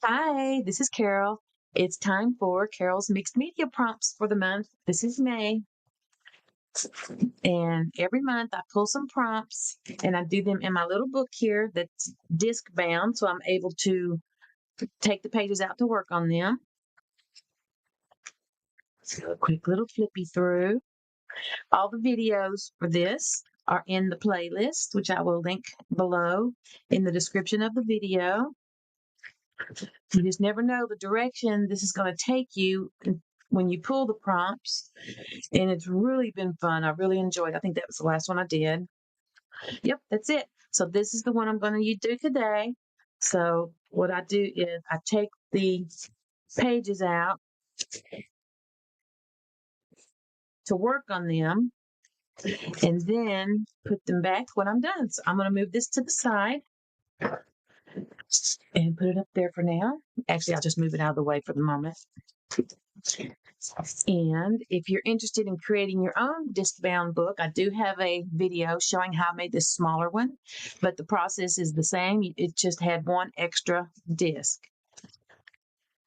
Hi, this is Carol. It's time for Carol's mixed media prompts for the month. This is May. And every month I pull some prompts and I do them in my little book here that's disc bound. So I'm able to take the pages out to work on them. So a quick little flippy through. All the videos for this are in the playlist, which I will link below in the description of the video. You just never know the direction this is going to take you when you pull the prompts. And it's really been fun. I really enjoyed it. I think that was the last one I did. Yep, that's it. So this is the one I'm going to do today. So what I do is I take the pages out to work on them and then put them back when I'm done. So I'm going to move this to the side and put it up there for now. Actually, I'll just move it out of the way for the moment. And if you're interested in creating your own disc-bound book, I do have a video showing how I made this smaller one, but the process is the same. It just had one extra disc.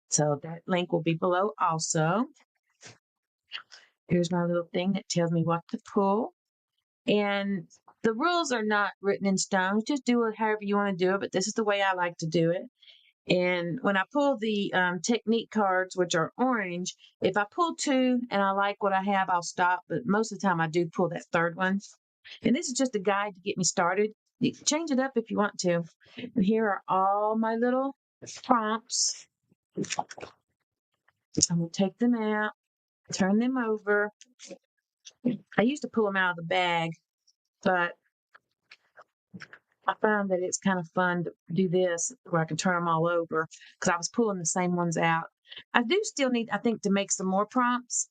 So that link will be below also. Here's my little thing that tells me what to pull. And the rules are not written in stone. Just do it however you want to do it, but this is the way I like to do it. And when I pull the technique cards, which are orange, if I pull two and I like what I have, I'll stop. But most of the time, I do pull that third one. And this is just a guide to get me started. You can change it up if you want to. And here are all my little prompts. I'm going to take them out, turn them over. I used to pull them out of the bag, but I found that it's kind of fun to do this where I can turn them all over because I was pulling the same ones out. I do still need, I think, to make some more prompts.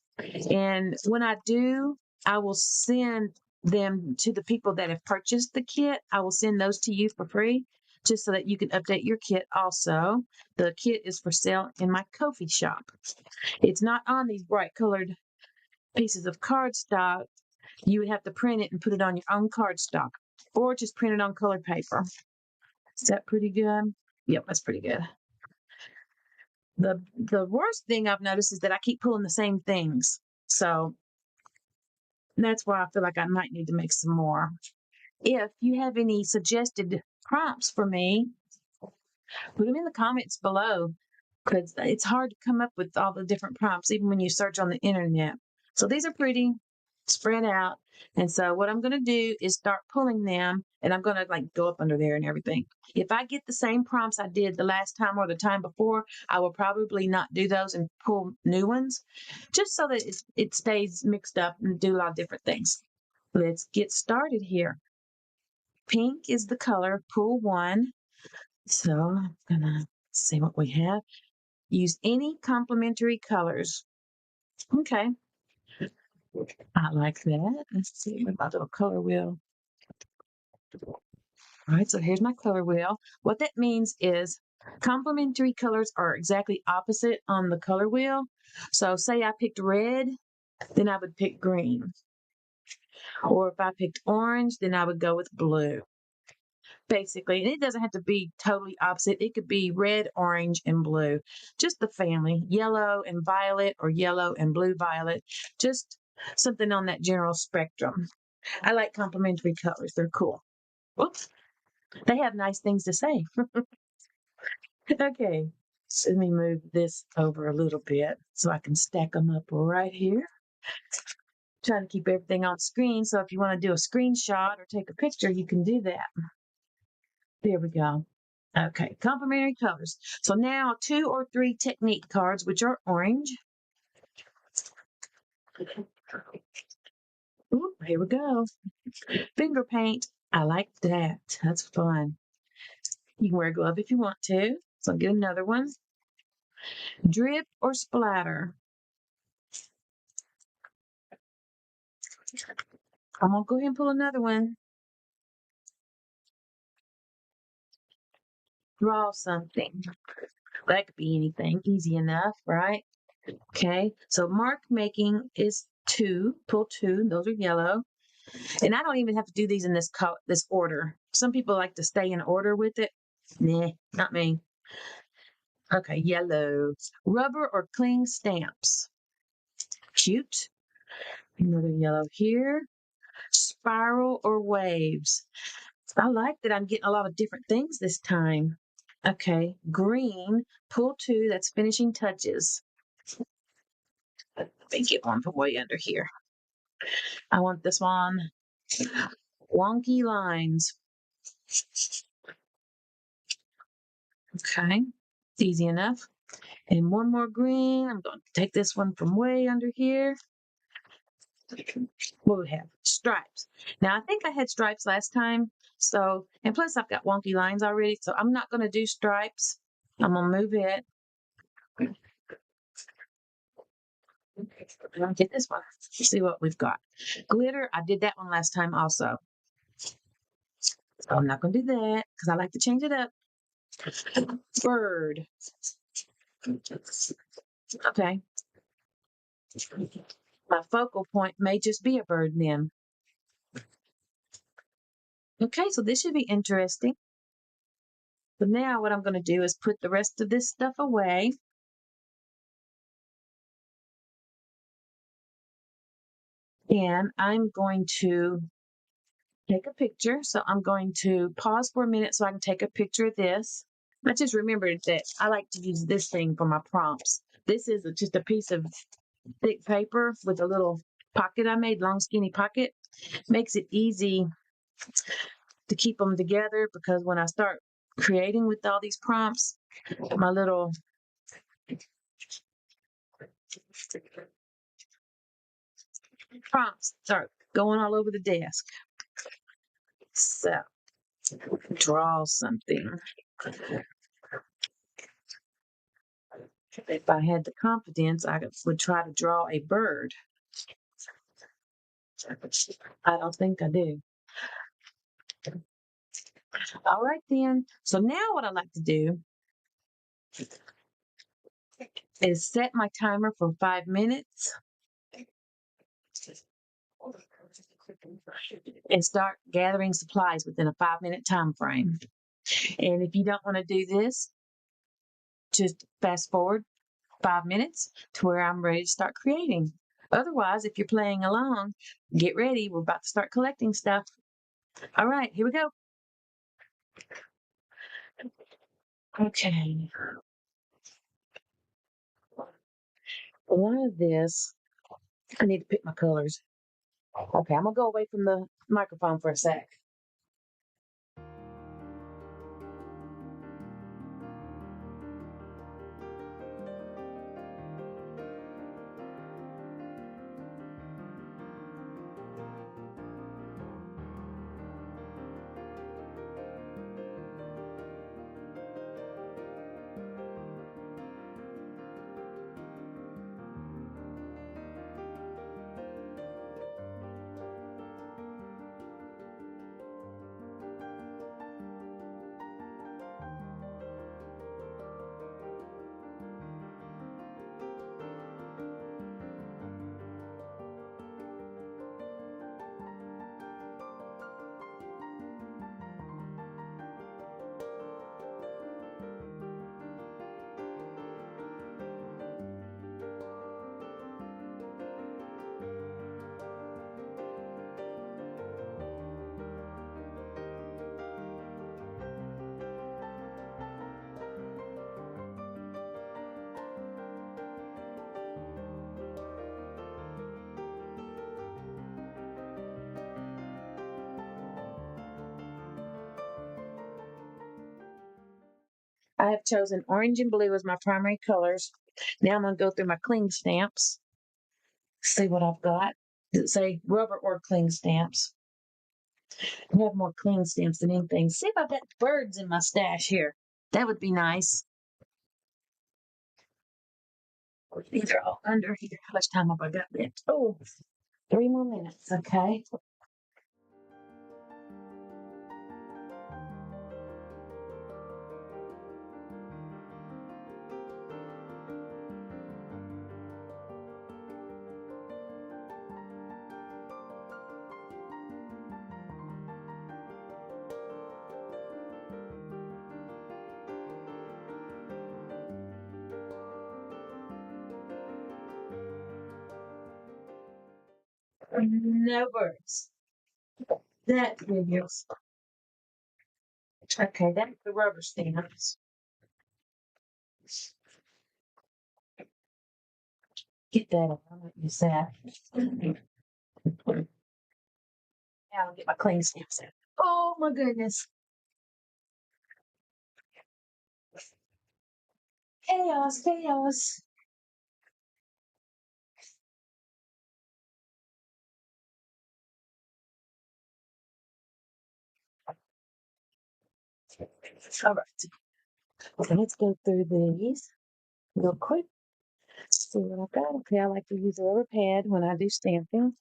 And when I do, I will send them to the people that have purchased the kit. I will send those to you for free just so that you can update your kit also. The kit is for sale in my Ko-fi shop. It's not on these bright colored pieces of cardstock. You would have to print it and put it on your own cardstock or just print it on colored paper. Is that pretty good? Yep, that's pretty good. The worst thing I've noticed is that I keep pulling the same things. So that's why I feel like I might need to make some more. If you have any suggested prompts for me, put them in the comments below because it's hard to come up with all the different prompts, even when you search on the internet. So these are pretty spread out. And so what I'm going to do is start pulling them and I'm going to like go up under there and everything. If I get the same prompts I did the last time or the time before, I will probably not do those and pull new ones just so that it stays mixed up and do a lot of different things. Let's get started here. Pink is the color, pull one. So I'm going to see what we have. Use any complementary colors. Okay. I like that. Let's see with my little color wheel. All right, so here's my color wheel. What that means is complementary colors are exactly opposite on the color wheel. So say I picked red, then I would pick green. Or if I picked orange, then I would go with blue. Basically, and it doesn't have to be totally opposite. It could be red, orange, and blue. Just the family, yellow and violet or yellow and blue violet. Just something on that general spectrum. I like complementary colors. They're cool. Whoops. They have nice things to say. Okay. Let me move this over a little bit so I can stack them up right here. Trying to keep everything on screen. So if you want to do a screenshot or take a picture, you can do that. There we go. Okay, complementary colors. So now 2 or 3 technique cards, which are orange. Ooh, here we go. Finger paint. I like that. That's fun. You can wear a glove if you want to. So I'll get another one. Drip or splatter. I'm going to go ahead and pull another one. Draw something. That could be anything. Easy enough, right? Okay, so mark making is 2. Pull 2. Those are yellow. And I don't even have to do these in this order. Some people like to stay in order with it. Nah, not me. Okay, yellow. Rubber or cling stamps. Cute. Another yellow here. Spiral or waves. I like that I'm getting a lot of different things this time. Okay, green. Pull two. That's finishing touches. Let me get one from way under here. I want this one. Wonky lines. Okay, it's easy enough. And one more green. I'm going to take this one from way under here. What do we have? Stripes. Now, I think I had stripes last time. So, and plus I've got wonky lines already. So I'm not going to do stripes. I'm going to move it. I'll get this one. See what we've got. Glitter. I did that one last time also. So I'm not going to do that because I like to change it up. Bird. Okay. My focal point may just be a bird then. Okay, so this should be interesting. So now what I'm going to do is put the rest of this stuff away. And I'm going to take a picture. So I'm going to pause for a minute so I can take a picture of this. I just remembered that I like to use this thing for my prompts. This is just a piece of thick paper with a little pocket I made, long skinny pocket. Makes it easy to keep them together because when I start creating with all these prompts, my little prompts start going all over the desk. So draw something. If I had the confidence, I would try to draw a bird. I don't think I do. All right, then. So now what I like to do is set my timer for 5 minutes and start gathering supplies within a 5-minute time frame. And if you don't want to do this, just fast forward 5 minutes to where I'm ready to start creating. Otherwise, if you're playing along, get ready. We're about to start collecting stuff. All right, here we go. Okay. A lot of this, I need to pick my colors. Okay, I'm gonna go away from the microphone for a sec. I have chosen orange and blue as my primary colors. Now I'm gonna go through my cling stamps, see what I've got. Does it say rubber or cling stamps? I have more cling stamps than anything. See if I've got birds in my stash here. That would be nice. These are all under here. How much time have I got left? Oh, 3 more minutes. Okay. No birds. That figures. Okay, that's the rubber stamps. Get that out. I'm gonna use that. Now I'll get my clean stamps out. Oh my goodness. Chaos, chaos. All right. So let's go through these real quick. See what I've got. Okay, I like to use a rubber pad when I do stamping.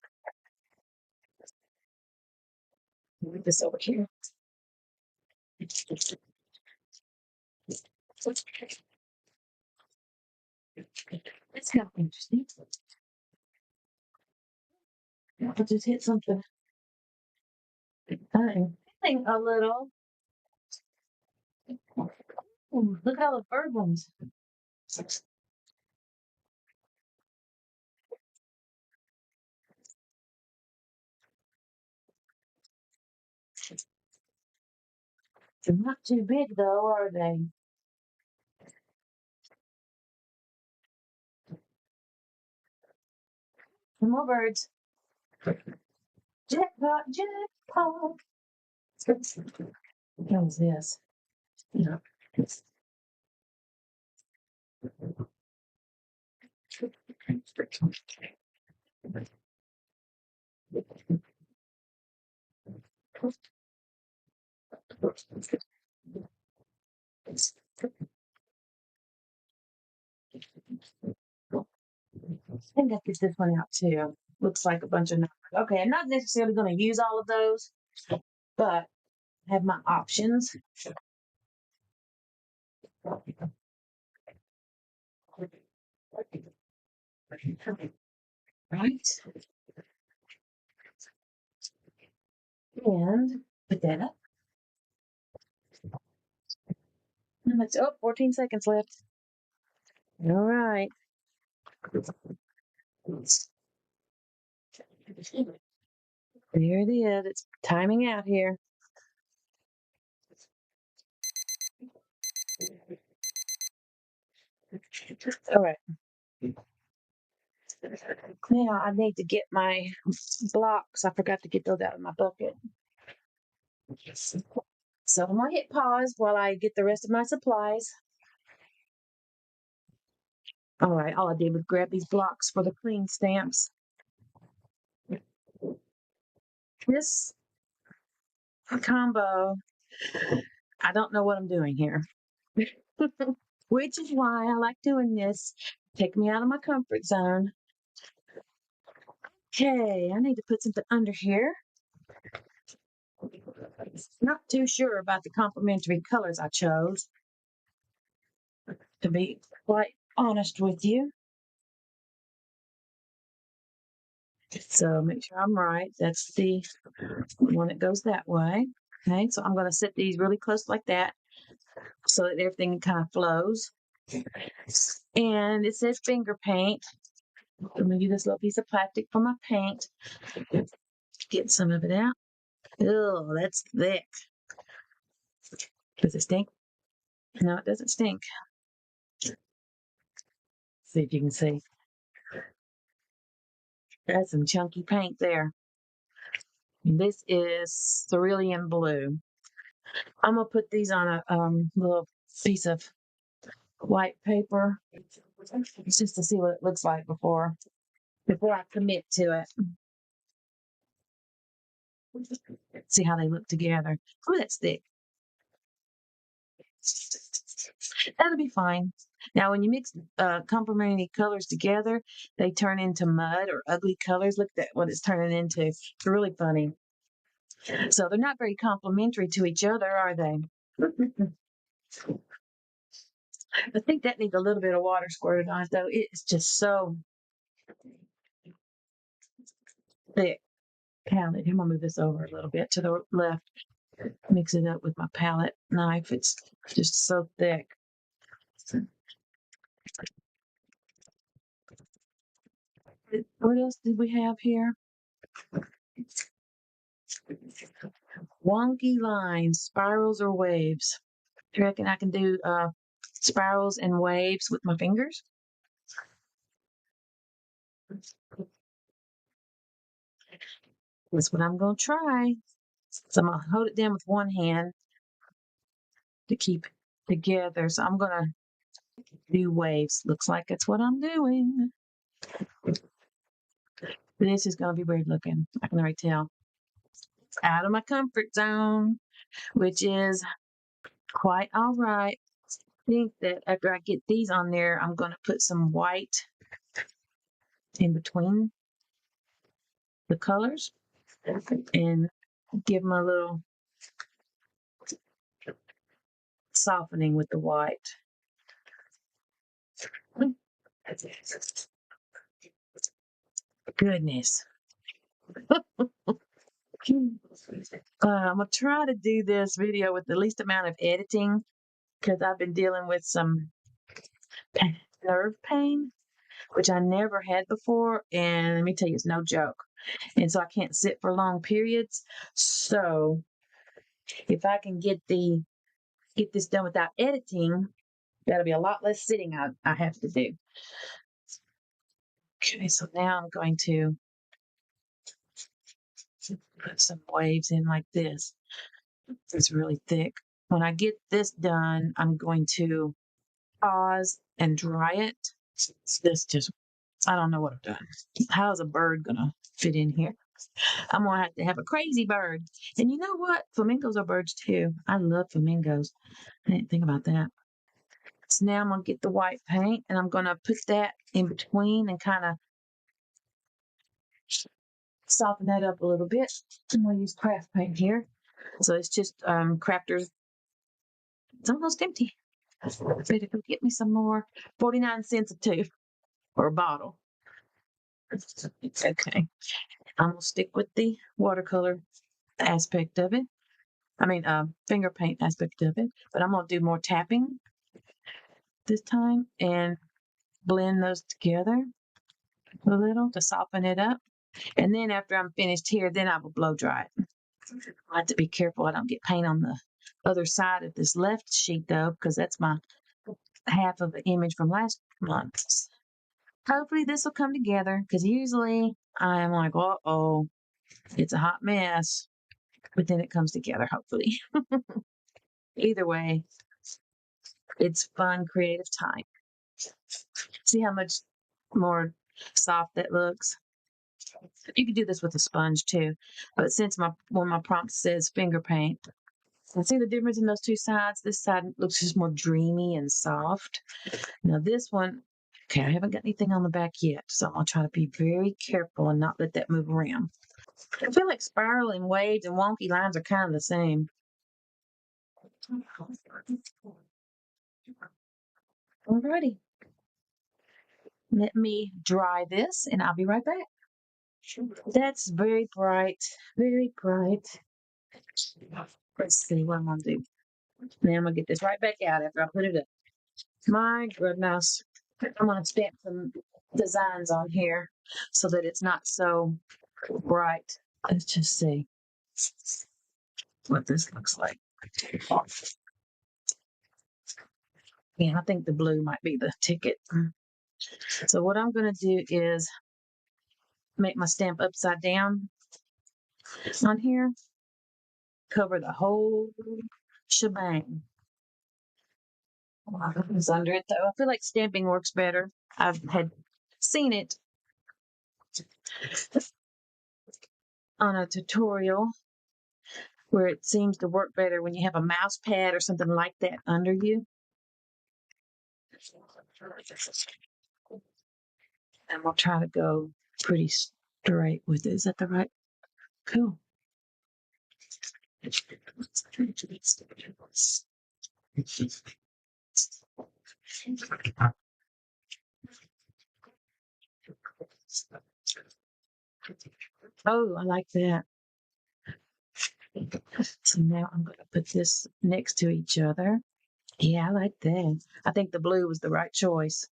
Move this over here. It's kind of interesting. I just hit something. I'm feeling a little. Ooh, look at all the bird ones. They're not too big though, are they? Some more birds. Jackpot, jackpot. What was this? Yeah. I think I get this one out too. Looks like a bunch of numbers. Okay, I'm not necessarily going to use all of those, but I have my options. Right? And put that up. How much? Oh, 14 seconds left. All right. There it is. It's timing out here. All right. Now I need to get my blocks. I forgot to get those out of my bucket. So I'm gonna hit pause while I get the rest of my supplies. All right, all I did was grab these blocks for the clean stamps. This combo, I don't know what I'm doing here, which is why I like doing this. Take me out of my comfort zone. Okay, I need to put something under here. Not too sure about the complementary colors I chose, to be quite honest with you. So make sure I'm right. That's the one that goes that way. Okay, so I'm going to set these really close like that so that everything kind of flows. And it says finger paint. I'm going to use this little piece of plastic for my paint. Get some of it out. Oh, that's thick. Does it stink? No, it doesn't stink. See if you can see. That's some chunky paint there. This is cerulean blue. I'm gonna put these on a little piece of white paper just to see what it looks like before I commit to it. See how they look together. Oh, that's thick. That'll be fine. Now, when you mix complementary colors together, they turn into mud or ugly colors. Look at what it's turning into. It's really funny. So they're not very complementary to each other, are they? I think that needs a little bit of water squirted on it, though. It's just so thick. Palette. I'm gonna move this over a little bit to the left. Mix it up with my palette knife. It's just so thick. What else did we have here? Wonky lines, spirals or waves. Do you reckon I can do spirals and waves with my fingers? That's what I'm going to try. So I'm going to hold it down with one hand to keep it together. So I'm going to do waves. Looks like that's what I'm doing. This is going to be weird looking. I can already tell. It's out of my comfort zone, which is quite all right. I think that after I get these on there, I'm going to put some white in between the colors and give them a little softening with the white. Goodness. I'm going to try to do this video with the least amount of editing because I've been dealing with some nerve pain, which I never had before. And let me tell you, it's no joke. And so I can't sit for long periods. So if I can get this done without editing, that'll be a lot less sitting I have to do. Okay, so now I'm going to put some waves in like this. It's really thick. When I get this done, I'm going to pause and dry it. This just, I don't know what I've done. How's a bird gonna fit in here? I'm gonna have to have a crazy bird. And you know what? Flamingos are birds too. I love flamingos. I didn't think about that. So now I'm gonna get the white paint and I'm gonna put that in between and kind of soften that up a little bit. I'm gonna use craft paint here. So it's just Crafters. It's almost empty. Better go get me some more. 49 cents a tube or a bottle. Okay. I'm gonna stick with the watercolor aspect of it. I mean, finger paint aspect of it. But I'm gonna do more tapping this time and blend those together a little to soften it up. And then after I'm finished here, then I will blow dry it. I have to be careful I don't get paint on the other side of this left sheet though, because that's my half of the image from last month. Hopefully this will come together because usually I'm like, oh, it's a hot mess, but then it comes together, hopefully. Either way, it's fun, creative time. See how much more soft that looks? You could do this with a sponge too, but since one of my prompts says finger paint, I see the difference in those two sides. This side looks just more dreamy and soft. Now this one, okay, I haven't got anything on the back yet, so I'm gonna try to be very careful and not let that move around. I feel like spiral and waves and wonky lines are kind of the same. Alrighty. Let me dry this and I'll be right back. That's very bright, very bright. Let's see what I'm gonna do. Then I'm gonna get this right back out after I put it up. My goodness. I'm gonna stamp some designs on here so that it's not so bright. Let's just see what this looks like. Yeah, I think the blue might be the ticket. So what I'm gonna do is make my stamp upside down on here, cover the whole shebang. It's under it though. I feel like stamping works better. I've had seen it on a tutorial where it seems to work better when you have a mouse pad or something like that under you. And we'll try to go pretty straight with it. Is that the right? Cool. Oh, I like that. So now I'm going to put this next to each other. Yeah, I like that. I think the blue was the right choice.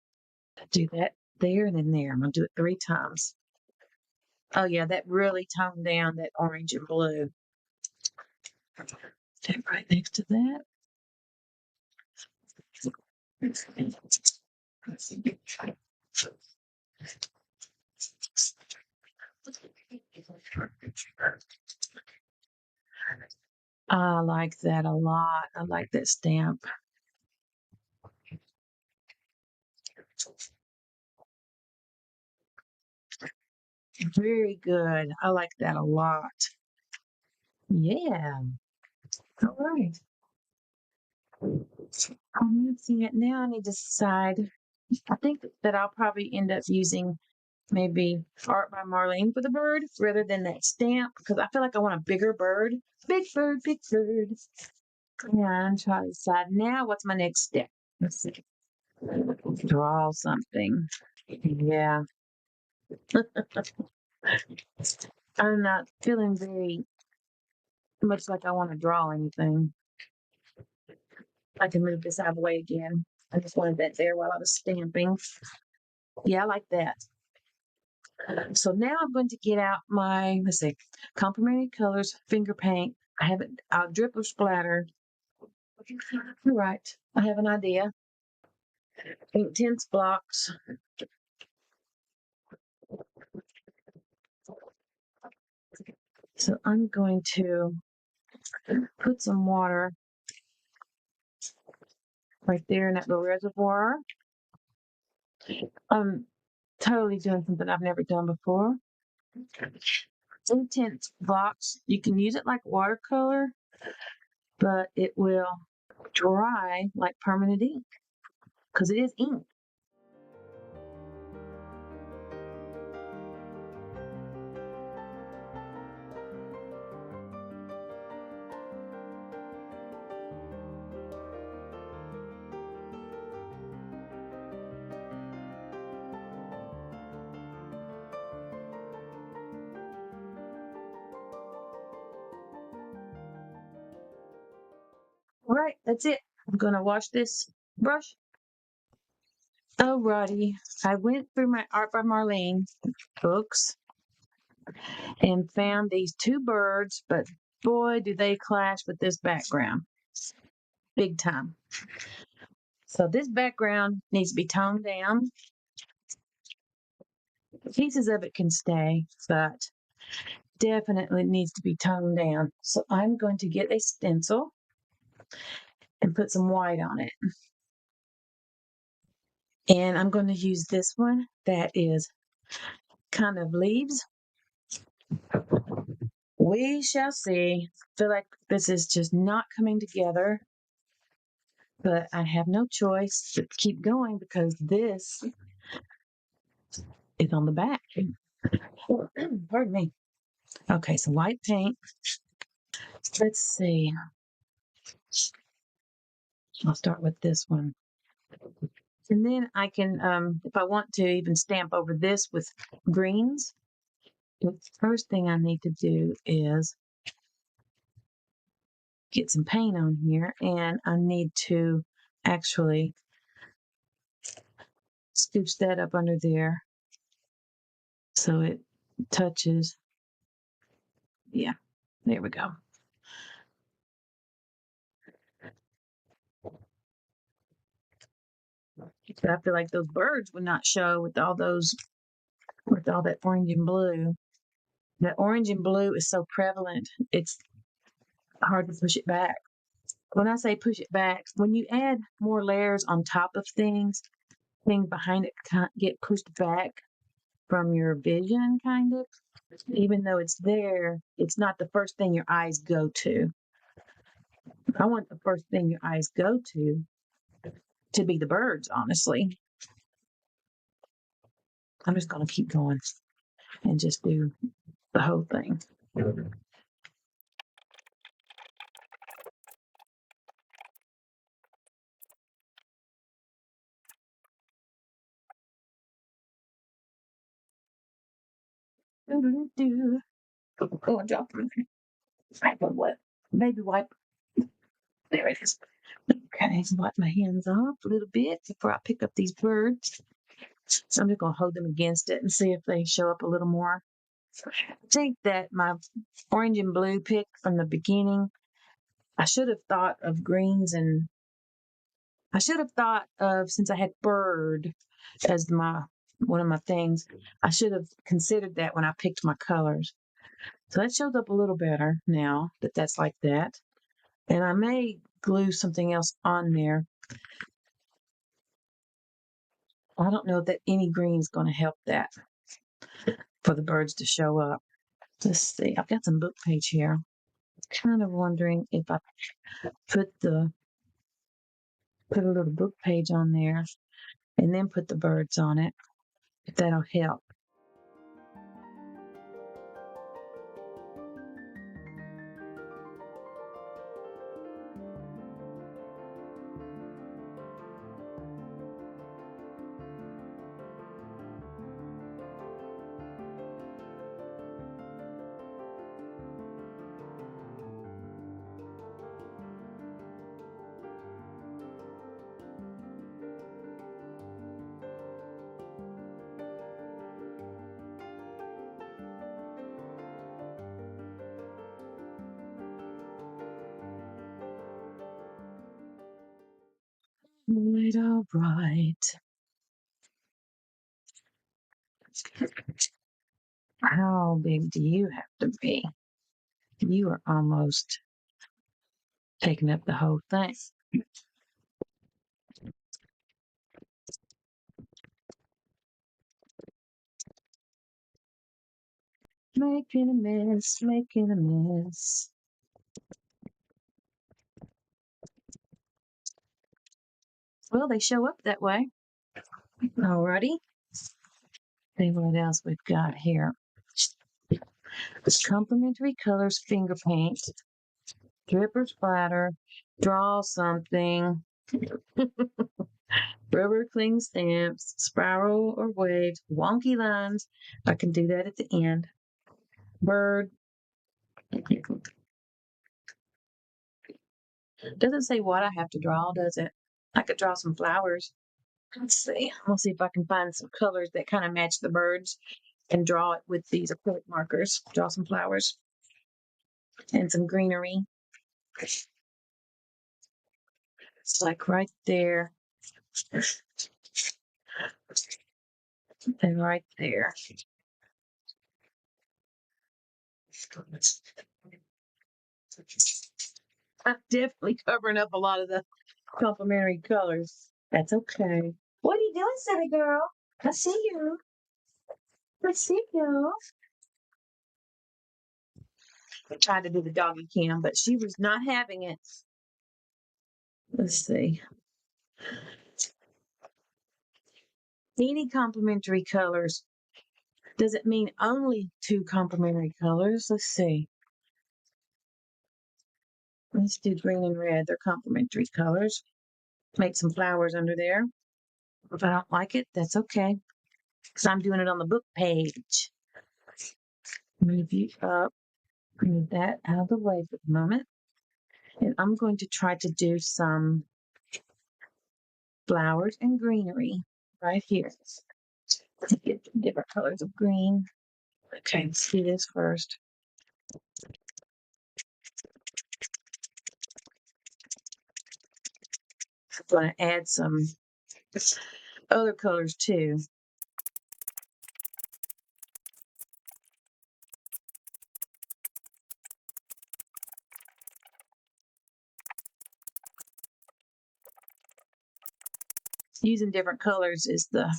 Do that there and then there. I'm going to do it 3 times. Oh yeah, that really toned down that orange and blue. Take right next to that. I like that a lot. I like that stamp. Very good. I like that a lot. Yeah. All right. I'm mixing it now. I need to decide. I think that I'll probably end up using maybe Art by Marlene for the bird rather than that stamp because I feel like I want a bigger bird. Big bird, big bird. Yeah, I'm trying to decide now what's my next step. Let's see. Draw something. Yeah. I'm not feeling very much like I want to draw anything. I can move this out of the way again. I just wanted that there while I was stamping. Yeah, I like that. So now I'm going to get out my, let's see, Complementary Colors finger paint. I have it, I'll drip or splatter. All right, I have an idea. Inktense blocks. So I'm going to put some water right there in that little reservoir. I'm totally doing something I've never done before. Inktense blocks, you can use it like watercolor, but it will dry like permanent ink because it is ink. All right, that's it. I'm going to wash this brush. Alrighty, I went through my Art by Marlene books and found these two birds, but boy, do they clash with this background. Big time. So this background needs to be toned down. Pieces of it can stay, but definitely needs to be toned down. So I'm going to get a stencil and put some white on it. And I'm going to use this one that is kind of leaves. We shall see. Feel like this is just not coming together, but I have no choice to keep going because this is on the back. Pardon me. Okay, so white paint. Let's see. I'll start with this one. And then I can, if I want to, even stamp over this with greens. The first thing I need to do is get some paint on here, and I need to actually scooch that up under there so it touches. Yeah, there we go. But I feel like those birds would not show with all that orange and blue. The orange and blue is so prevalent, it's hard to push it back. When I say push it back, when you add more layers on top of things behind it get pushed back from your vision, kind of. Even though it's there, it's not the first thing your eyes go to. I want the first thing your eyes go to be the birds, honestly. I'm just going to keep going and just do the whole thing. Do. Oh, I dropped my baby wipe. There it is. Okay, wipe my hands off a little bit before I pick up these birds. So I'm just going to hold them against it and see if they show up a little more. I think that my orange and blue pick from the beginning, I should have thought of greens, and I should have thought of, since I had bird as my one of my things, I should have considered that when I picked my colors. So that shows up a little better now that that's like that. And I may glue something else on there. I don't know that any green is going to help that for the birds to show up. Let's see. I've got some book page here. Kind of wondering if I put the put a little book page on there and then put the birds on it, if that'll help. Right, all right. How big do you have to be? You are almost taking up the whole thing. Making a mess, making a mess. Well, they show up that way. Alrighty. See what else we've got here. Complementary colors finger paint. Drip or splatter. Draw something. Rubber cling stamps. Spiral or waves. Wonky lines. I can do that at the end. Bird. Doesn't say what I have to draw, does it? I could draw some flowers. Let's see. I'll see if I can find some colors that kind of match the birds and draw it with these acrylic markers. Draw some flowers and some greenery. It's like right there and right there. I'm definitely covering up a lot of the complementary colors. That's okay. What are you doing, silly girl? I see you. I see you. I tried to do the doggy cam, but she was not having it. Let's see. Any complementary colors. Does it mean only two complementary colors? Let's see. Let's do green and red. They're complementary colors. Make some flowers under there. If I don't like it, that's okay. Because I'm doing it on the book page. Move you up. Move that out of the way for the moment. And I'm going to try to do some flowers and greenery right here. To get different colors of green. Okay, let's do this first. I'm going to add some other colors too. Using different colors is the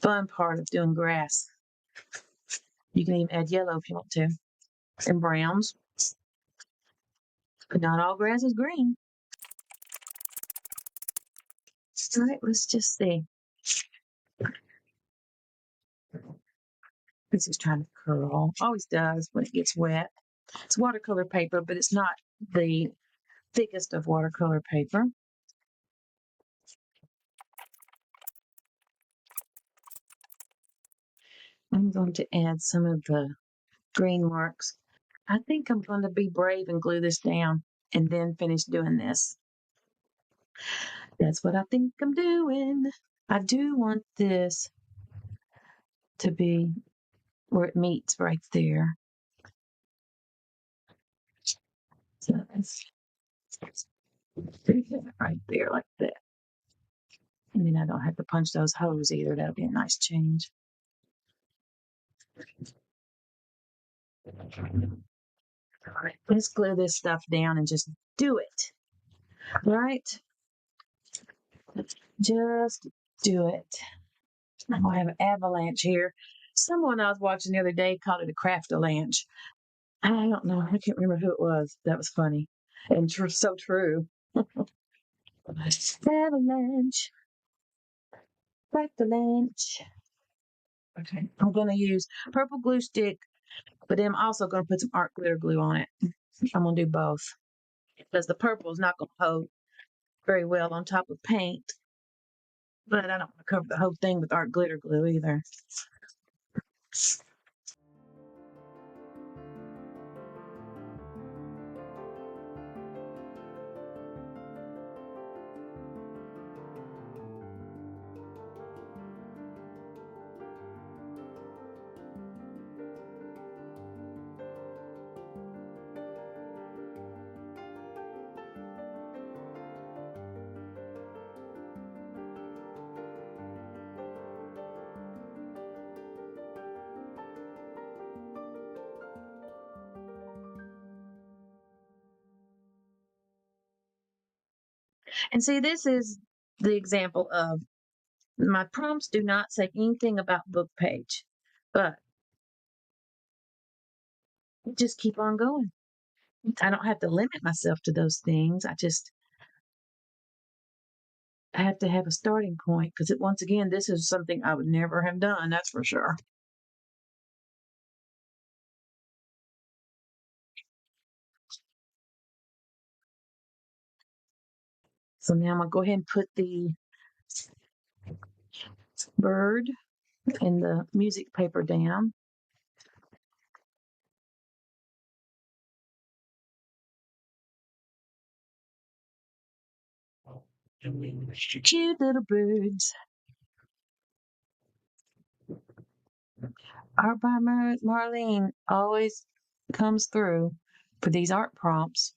fun part of doing grass. You can even add yellow if you want to, and browns. But not all grass is green. All right, let's just see. This is trying to curl. Always does when it gets wet. It's watercolor paper, but it's not the thickest of watercolor paper. I'm going to add some of the green marks. I think I'm going to be brave and glue this down and then finish doing this. That's what I think I'm doing. I do want this to be where it meets right there. So that's right there like that. And then I don't have to punch those holes either. That'll be a nice change. All right, let's glue this stuff down and just do it. Right? Just do it. I'm gonna have an avalanche here. Someone I was watching the other day called it a craft-a-lanche. I don't know. I can't remember who it was. That was funny and so true. Avalanche, craft-a-lanche. Okay, I'm gonna use purple glue stick, but then I'm also gonna put some art glitter glue on it. I'm gonna do both because the purple is not gonna hold very well on top of paint. But I don't want to cover the whole thing with art glitter glue either. And see, this is the example of my prompts do not say anything about book page, but just keep on going. I don't have to limit myself to those things. I have to have a starting point because once again, this is something I would never have done. That's for sure. So now I'm gonna go ahead and put the bird and the music paper down. Cute little birds. Art by Marlene always comes through for these art prompts.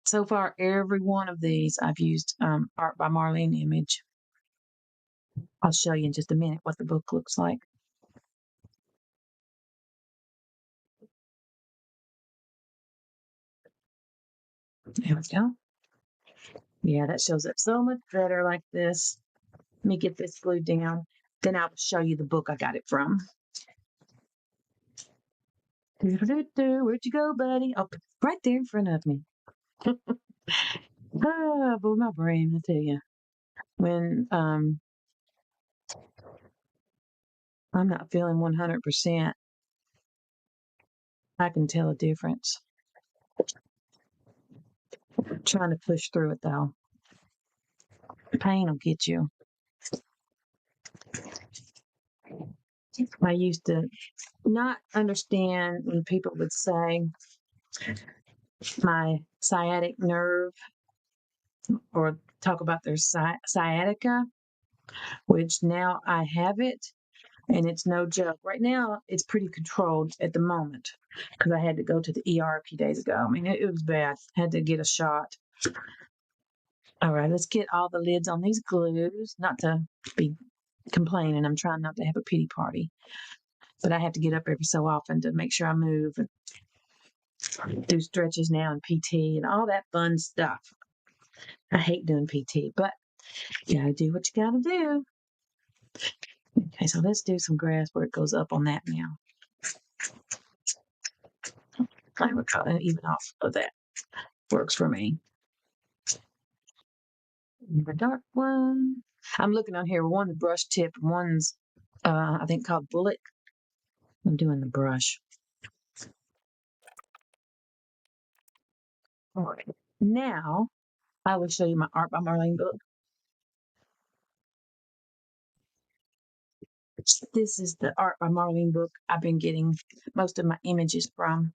So far, every one of these I've used Art by Marlene image. I'll show you in just a minute what the book looks like. There we go. Yeah, that shows up so much better like this. Let me get this glued down. Then I'll show you the book I got it from. Where'd you go, buddy? Oh, right there in front of me. Ah, boy, my brain, I tell you. When I'm not feeling 100%, I can tell a difference. I'm trying to push through it though. Pain will get you. I used to not understand when people would say my sciatic nerve or talk about their sciatica, which now I have it and it's no joke. Right now, it's pretty controlled at the moment because I had to go to the ER a few days ago. I mean, it was bad. Had to get a shot. All right, let's get all the lids on these glues. Not to be complaining, I'm trying not to have a pity party, but I have to get up every so often to make sure I move and do stretches now and PT and all that fun stuff. I hate doing PT, but you gotta do what you gotta do. Okay, so let's do some grass where it goes up on that now. I would try to even off of that. Works for me. The dark one. I'm looking on here. One the brush tip, one's I think called Bullet. I'm doing the brush. All right. Now I will show you my Art by Marlene book. This is the Art by Marlene book I've been getting most of my images from.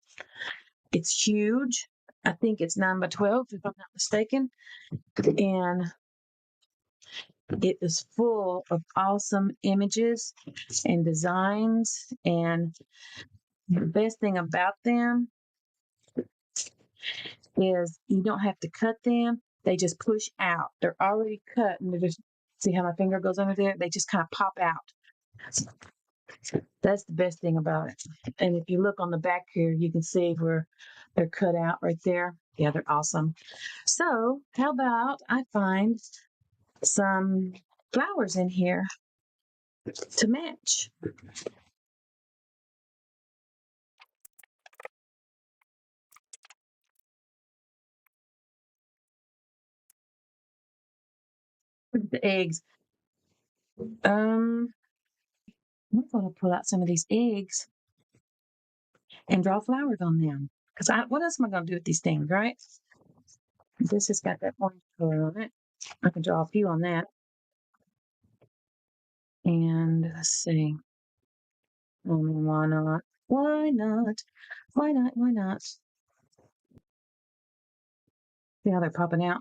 It's huge. I think it's 9 by 12, if I'm not mistaken. And It is full of awesome images and designs. And the best thing about them is you don't have to cut them. They just push out. They're already cut and they just see how my finger goes under there? They just kind of pop out. That's the best thing about it. And if you look on the back here, you can see where they're cut out right there. Yeah, they're awesome. So, how about I find some flowers in here to match? The eggs. I'm going to pull out some of these eggs and draw flowers on them. Because what else am I going to do with these things, right? This has got that orange color on it. I can draw a few on that. And let's see. Why not? Why not? Why not? Why not? See how they're popping out?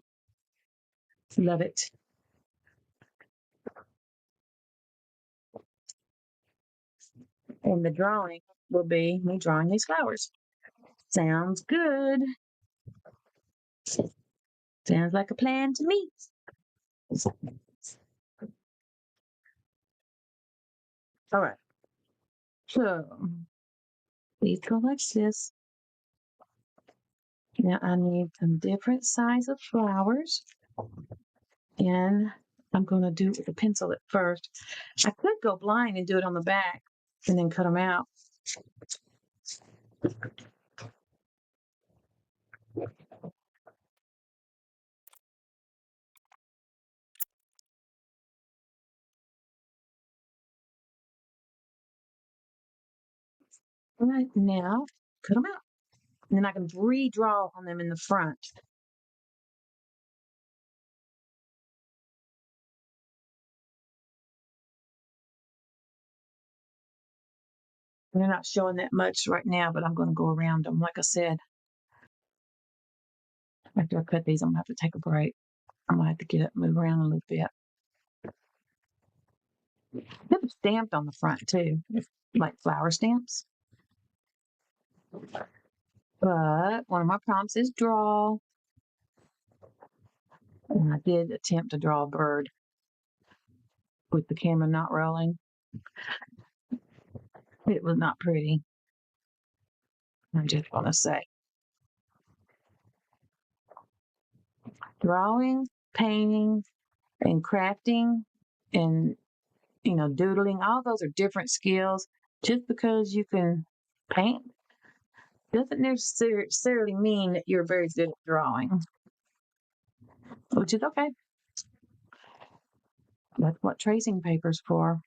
Love it. And the drawing will be me drawing these flowers. Sounds good. Sounds like a plan to me. All right. So these go like this. Now I need some different size of flowers. And I'm going to do it with a pencil at first. I could go blind and do it on the back and then cut them out. All right, now cut them out. And then I can redraw on them in the front. And they're not showing that much right now, but I'm going to go around them. Like I said, after I cut these, I'm going to have to take a break. I'm going to have to get up, move around a little bit. They have stamped on the front too, like flower stamps. But one of my prompts is draw. And I did attempt to draw a bird with the camera not rolling. It was not pretty. I'm just going to say. Drawing, painting, and crafting, and doodling, all those are different skills. Just because you can paint doesn't necessarily mean that you're very good at drawing, which is okay. That's what tracing paper's for.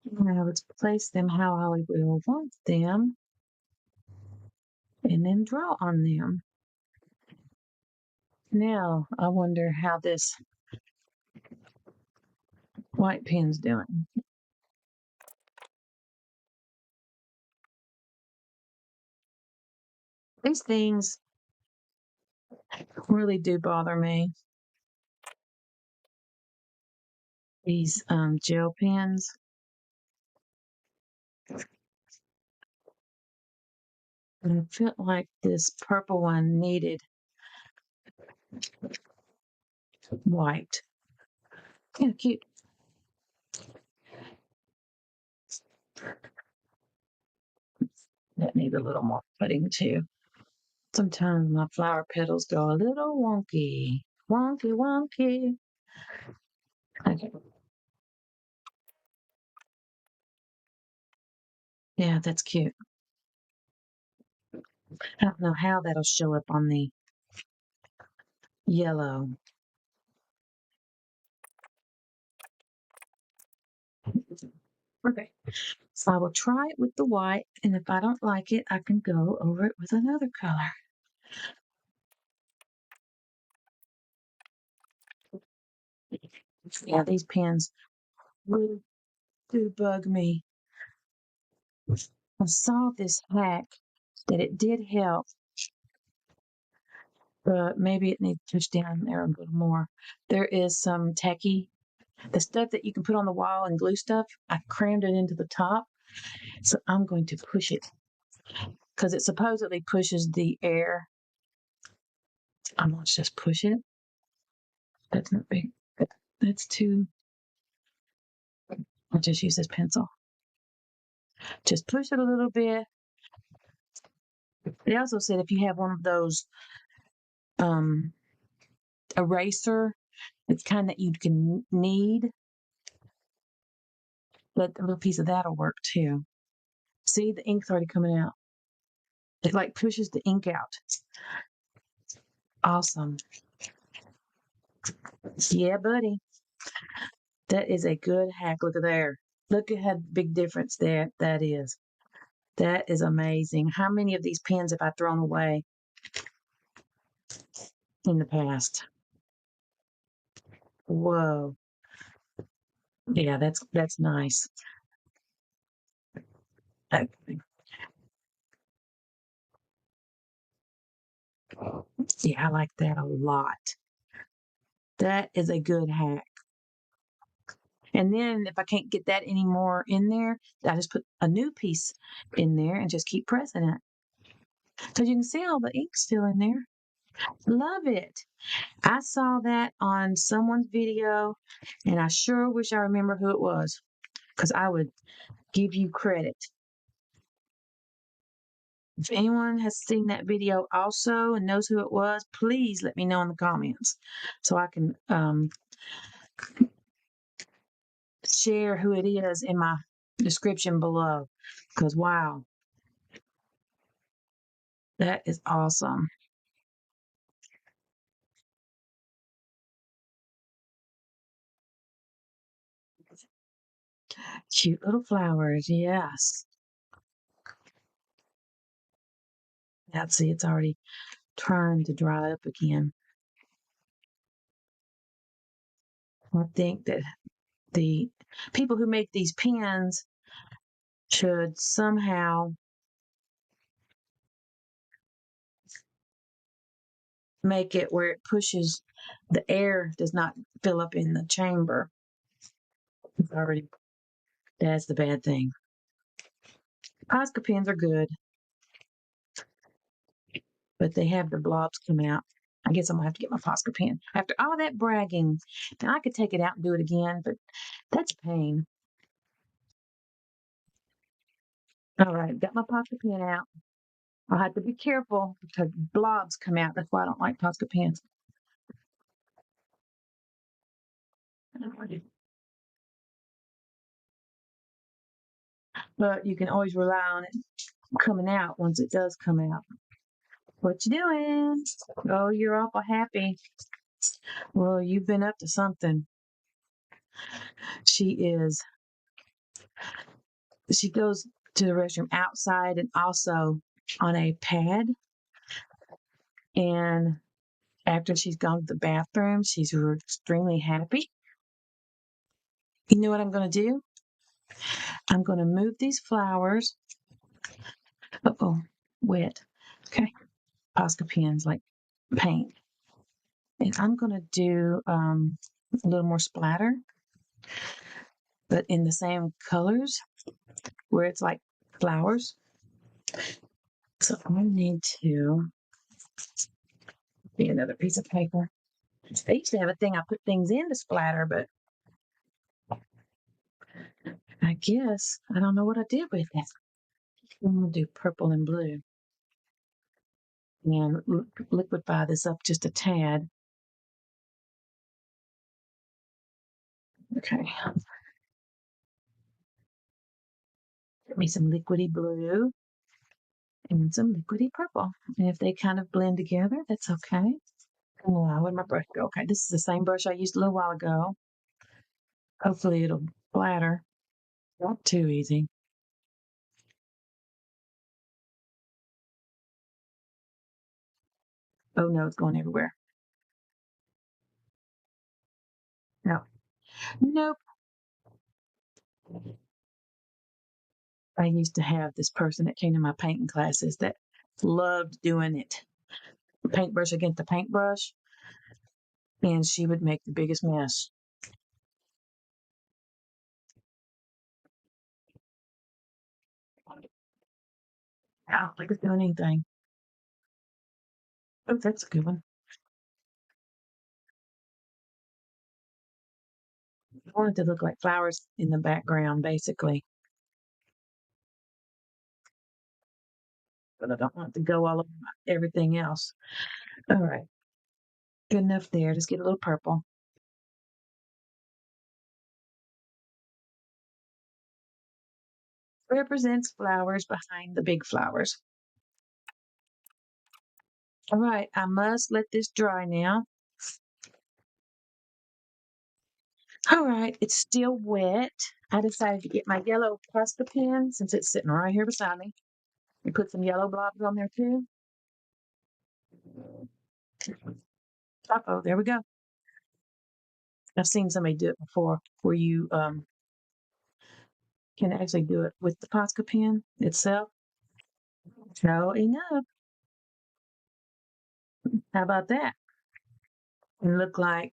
Now let's place them how I will want them and then draw on them. Now I wonder how this white pen's doing. These things really do bother me. These gel pens. And I felt like this purple one needed white. Yeah, cute. That needs a little more putting too. Sometimes my flower petals go a little wonky. Wonky, wonky. Okay. Yeah, that's cute. I don't know how that'll show up on the yellow. Okay. So I will try it with the white, and if I don't like it, I can go over it with another color. Yeah, these pens really do bug me. I saw this hack that it did help but maybe it needs to push down there a little more. There is some tacky, the stuff that you can put on the wall and glue stuff. I crammed it into the top, so I'm going to push it because it supposedly pushes the air. I'm going to just push it. That's not big. That's too. I'll just use this pencil. Just push it a little bit. They also said if you have one of those um eraser, it's kind that you can knead, but a little piece of that'll work too. See, the ink's already coming out. It like pushes the ink out. Awesome. Yeah, buddy. That is a good hack. Look at there. Look at how big difference that is. That is amazing. How many of these pens have I thrown away in the past? Whoa. Yeah, that's nice. Okay. Yeah, I like that a lot. That is a good hack. And then if I can't get that anymore in there, I just put a new piece in there and just keep pressing it. Because you can see all the ink still in there. Love it. I saw that on someone's video, and I sure wish I remember who it was because I would give you credit. If anyone has seen that video also and knows who it was, please let me know in the comments so I can share who it is in my description below. Because wow, that is awesome. Cute little flowers, yes. Now, see, it's already trying to dry up again. I think that the people who make these pens should somehow make it where it pushes the air does not fill up in the chamber. It's already that's the bad thing. Posca pens are good, but they have the blobs come out. I guess I'm gonna have to get my Posca pen. After all that bragging, now I could take it out and do it again, but that's a pain. All right, got my Posca pen out. I'll have to be careful because blobs come out. That's why I don't like Posca pens. But you can always rely on it coming out once it does come out. What you doing? Oh, you're awful happy. Well, you've been up to something. She is. She goes to the restroom outside and also on a pad. And after she's gone to the bathroom, she's extremely happy. You know what I'm going to do? I'm going to move these flowers. Uh-oh, wet. Okay. Posca pens like paint. And I'm going to do a little more splatter, but in the same colors where it's like flowers. So I need to be another piece of paper. I used to have a thing I put things in to splatter, but I guess I don't know what I did with it. I'm going to do purple and blue and liquefy this up just a tad. Okay. Get me some liquidy blue and some liquidy purple. And if they kind of blend together, that's okay. Oh, where'd my brush go? Okay, this is the same brush I used a little while ago. Hopefully it'll splatter. Not too easy. Oh no, it's going everywhere. No. Nope. I used to have this person that came to my painting classes that loved doing it. paintbrush against the paintbrush, and she would make the biggest mess. I don't think it's doing anything. Oh, that's a good one. I want it to look like flowers in the background, basically. But I don't want it to go all over everything else. All right. Good enough there. Just get a little purple. Represents flowers behind the big flowers. All right. I must let this dry now. All right. It's still wet. I decided to get my yellow Posca pen since it's sitting right here beside me and put some yellow blobs on there too. Oh, there we go. I've seen somebody do it before where you can actually do it with the Posca pen itself. Sure enough. How about that? And look like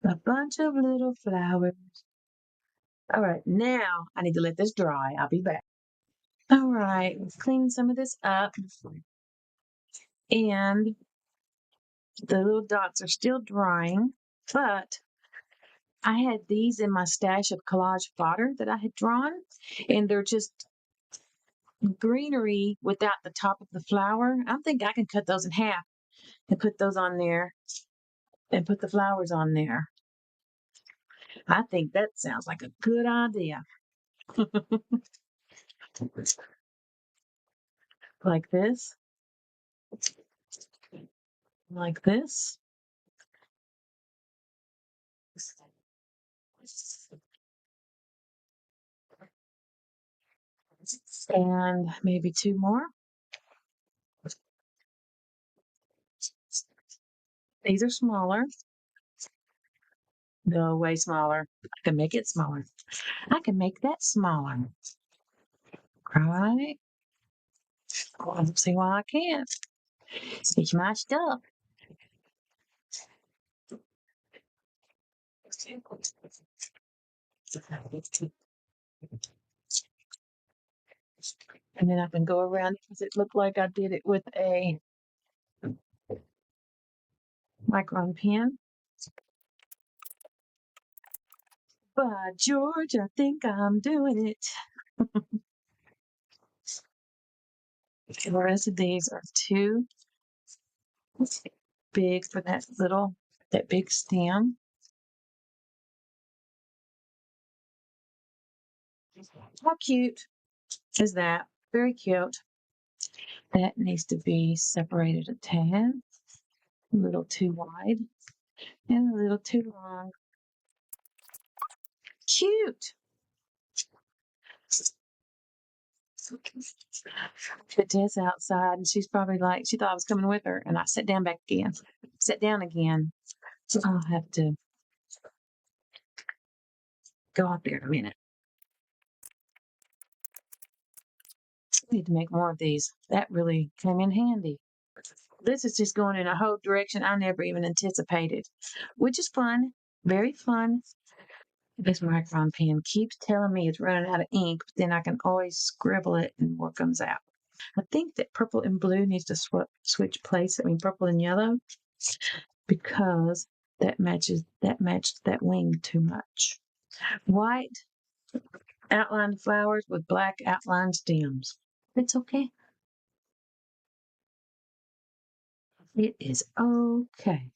a bunch of little flowers. All right, now I need to let this dry. I'll be back. All right, let's clean some of this up. And the little dots are still drying, but I had these in my stash of collage fodder that I had drawn, and they're just greenery without the top of the flower. I think I can cut those in half and put those on there and put the flowers on there. I think that sounds like a good idea. Like this, like this. And maybe two more. These are smaller. No, way smaller. I can make it smaller. I can make that smaller. Right? Well, I don't see why I can't. It's my stuff. And then I can go around because it looked like I did it with a micron pen. By George, I think I'm doing it. The rest of these are too big for that big stem. How cute is that? Very cute. That needs to be separated a tad, a little too wide and a little too long. Cute. Put Tess outside, and she's probably like, she thought I was coming with her, and I sat down back again. Sat down again. So I'll have to go out there in a minute. I need to make more of these. That really came in handy. This is just going in a whole direction I never even anticipated, which is fun. Very fun. This micron pen keeps telling me it's running out of ink, but then I can always scribble it and more comes out. I think that purple and blue needs to switch place. I mean, purple and yellow, because that matched that wing too much. White outlined flowers with black outlined stems. It's okay. It is okay.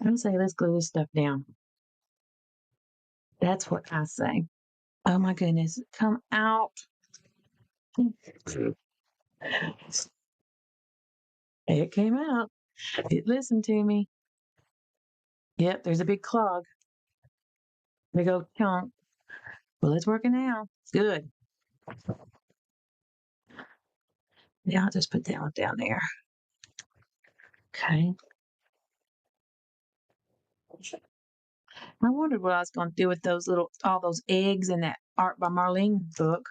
I say let's glue this stuff down. That's what I say. Oh my goodness, come out. It came out. It listened to me. Yep, there's a big clog. Big old chunk. Well, it's working now. Good. Yeah, I'll just put that one down there. Okay. I wondered what I was going to do with all those eggs in that Art by Marlene book,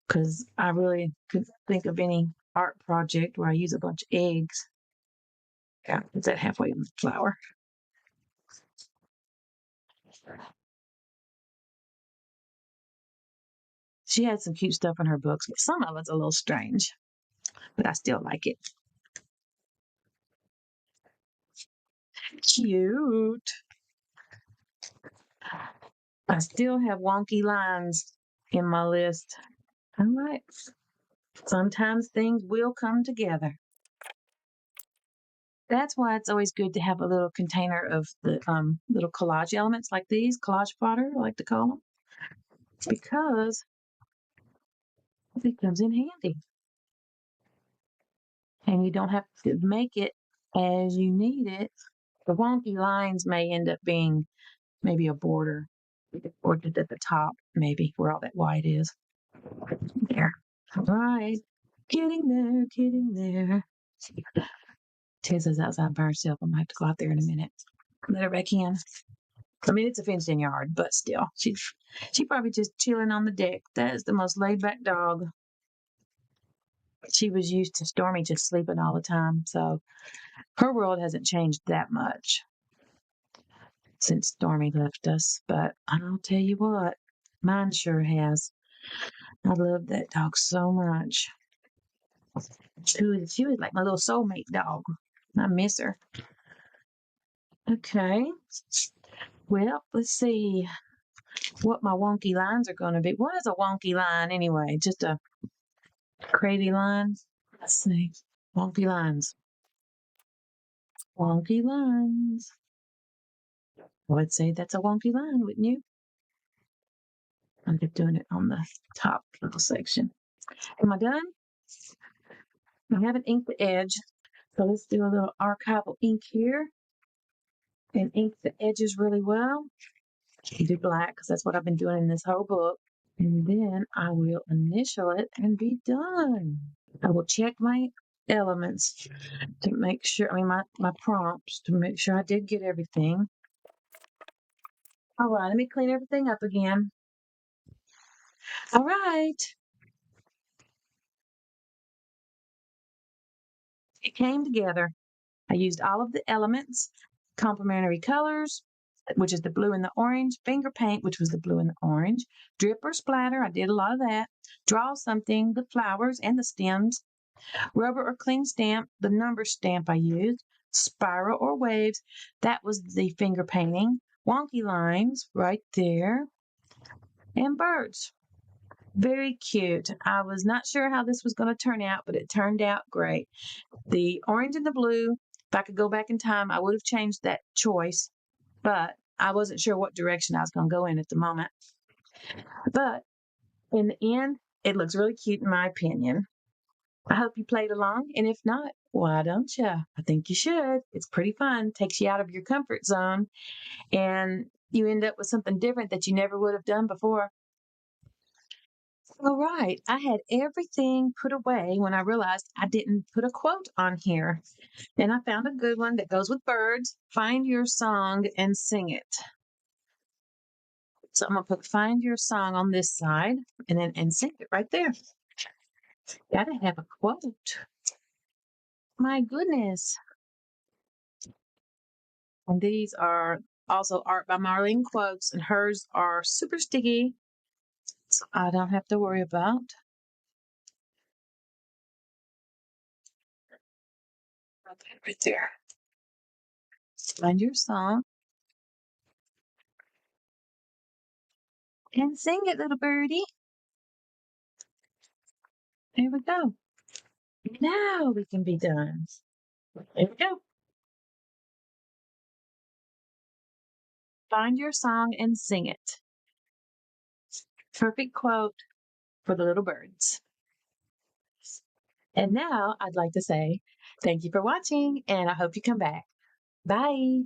because I really couldn't think of any art project where I use a bunch of eggs. Yeah, put that halfway in the flower. She had some cute stuff in her books, but some of it's a little strange, but I still like it. Cute. I still have wonky lines in my list. All right. Sometimes things will come together. That's why it's always good to have a little container of the little collage elements like these, collage fodder, I like to call them, because it comes in handy. And you don't have to make it as you need it. The wonky lines may end up being maybe a border or just at the top, maybe where all that white is. There. All right. Getting there, getting there. Tessa's outside by herself. I'm gonna have to go out there in a minute. Let her back in. I mean, it's a fenced in yard, but still, she probably just chilling on the deck. That is the most laid back dog. She was used to Stormy just sleeping all the time, so her world hasn't changed that much since Stormy left us. But I'll tell you what, mine sure has. I love that dog so much. She was like my little soulmate dog. I miss her. Okay. Well, let's see what my wonky lines are going to be. What is a wonky line anyway? Just a crazy line? Let's see. Wonky lines. Wonky lines. I would say that's a wonky line, wouldn't you? I'm just doing it on the top little section. Am I done? I haven't inked the edge. So let's do a little archival ink here and ink the edges really well. Do black because that's what I've been doing in this whole book. And then I will initial it and be done. I will check my elements to make sure, my prompts to make sure I did get everything. All right, let me clean everything up again. All right. It came together. I used all of the elements, complementary colors, which is the blue and the orange, finger paint, which was the blue and the orange, drip or splatter, I did a lot of that, draw something, the flowers and the stems, rubber or clean stamp, the number stamp I used, spiral or waves, that was the finger painting, wonky lines right there, and birds. Very cute. I was not sure how this was going to turn out, but it turned out great. The orange and the blue, if I could go back in time, I would have changed that choice, but I wasn't sure what direction I was going to go in at the moment. But in the end, it looks really cute in my opinion. I hope you played along, and if not, why don't you? I think you should. It's pretty fun, takes you out of your comfort zone, and you end up with something different that you never would have done before. All right, I had everything put away when I realized I didn't put a quote on here. And I found a good one that goes with birds. Find your song and sing it. So I'm gonna put find your song on this side and sing it right there. Gotta have a quote. My goodness. And these are also art by Marlene Quotes, and hers are super sticky. So I don't have to worry about. Okay, right there. Find your song and sing it, little birdie. There we go. Now we can be done. There we go. Find your song and sing it. Perfect quote for the little birds. And now I'd like to say thank you for watching, and I hope you come back. Bye.